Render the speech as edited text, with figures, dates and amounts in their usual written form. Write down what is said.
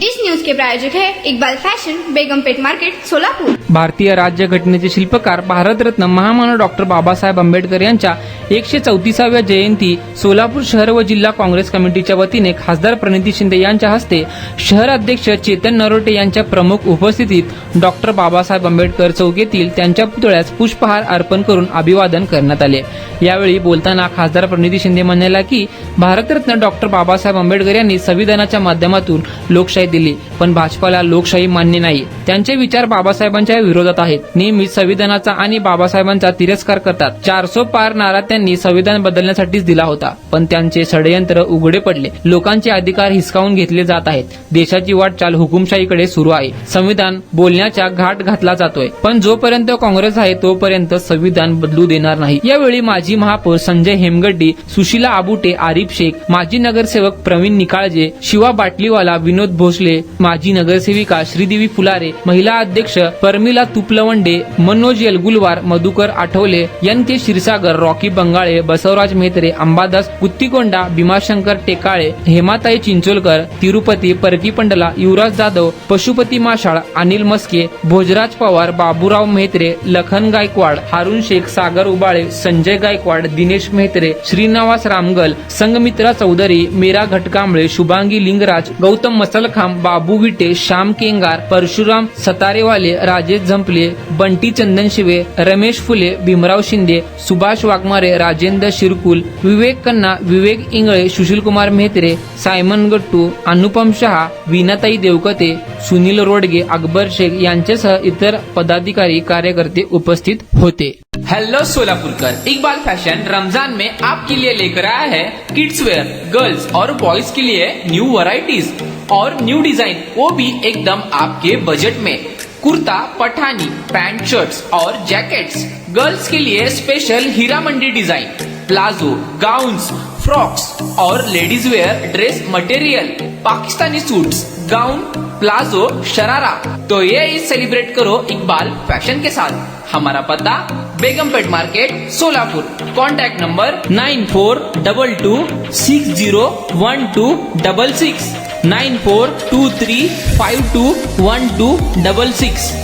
इस news के प्रायोजक है Iqbal fashion, Begumpet market, Solapur. भारतीय राज्यघटनेचे शिल्पकार भारतरत्न महामानव डॉक्टर बाबासाहेब आंबेडकर यांच्या 134व्या जयंती सोलापूर शहर व जिल्हा काँग्रेस कमिटीच्या वतीने खासदार प्रणिती शिंदे यांच्या हस्ते शहर अध्यक्ष चेतन नरोटे यांच्या प्रमुख उपस्थितीत डॉक्टर बाबासाहेब आंबेडकर चौक येथील त्यांच्या पुतळ्यास पुष्पहार अर्पण करून अभिवादन करण्यात आले। यावेळी बोलताना खासदार प्रणिती शिंदे म्हणाल्या की भारतरत्न डॉक्टर बाबासाहेब आंबेडकर यांनी संविधानाच्या माध्यमातून लोकशाही दिली, पण भाजपाला लोकशाही मान्य नाही। त्यांचे विचार बाबासाहेबांच्या विरोधात आहेत। नेहमी संविधानाचा आणि बाबासाहेबांचा तिरस्कार करतात। 400 पार नारा त्यांनी संविधान बदलण्यासाठीच दिला होता, पण त्यांचे षडयंत्र उघडे पडले। लोकांचे अधिकार हिसकावून घेतले जात आहेत। देशाची वाटचाल हुकुमशाहीकडे सुरू आहे। संविधान बोलण्याचा घाट घातला जातोय, पण जोपर्यंत काँग्रेस आहे तोपर्यंत संविधान बदलू देणार नाही। यावेळी माजी महापौर संजय हेमगड्डी, सुशीला आबुटे, आरिफ शेख, माजी नगरसेवक प्रवीण निकाळजे, शिवा बाटलीवाला, विनोद भोसले, माजी नगरसेविका श्रीदेवी फुलारे, महिला अध्यक्ष परमिला तुपलवंडे, मनोज येलगुलवार, मधुकर आठवले, एन के क्षीरसागर, रॉकी बंगाळे, बसवराज मेहत्रे, अंबादास गुत्तीकोंडा, भीमाशंकर टेकाळे, हेमाताई चिंचोलकर, तिरुपती परकी पंडला, युवराज जाधव, पशुपती माशाळ, अनिल मस्के, भोजराज पवार, बाबूराव मेहत्रे, लखन गायकवाड, हारून शेख, सागर उबाळे, संजय गायकवाड, दिनेश मेहत्रे, श्रीनिवास रामगल, संगमित्रा चौधरी, मीरा घटकांबळे, शुभांगी लिंगराज, गौतम मसलखांब, बाबू विटे, श्याम केंगार, परशुराम सतारेवाले, राजेश झंपले, बंटी चंदनशिवे, रमेश फुले, भीमराव शिंदे, सुभाष वाघमारे, राजेंद्र शिरकुल, विवेक कन्ना, विवेक इंगळे, सुशीलकुमार मेहत्रे, सायमन गट्टू, अनुपम शहा, वीणाताई देवकते, सुनील रोडगे, अकबर शेख यांच्यासह इतर पदाधिकारी कार्यकर्ते उपस्थित होते। हेलो सोलापुरकर, इकबाल फैशन रमजान में आपके लिए लेकर आया है किड्स वेयर, गर्ल्स और बॉयज के लिए न्यू वैरायटीज और न्यू डिजाइन, वो भी एकदम आपके बजट में। कुर्ता, पठानी, पैंट, शर्ट्स और जैकेट्स, गर्ल्स के लिए special Heera Mandi design, palazzo, gowns, frocks और ladies wear dress material, Pakistani suits, gown, palazzo, sharara. तो ये सेलिब्रेट करो इकबाल फैशन के साथ। हमारा पता Begumpet market, Solapur. Contact number 9422601266, 9423521266।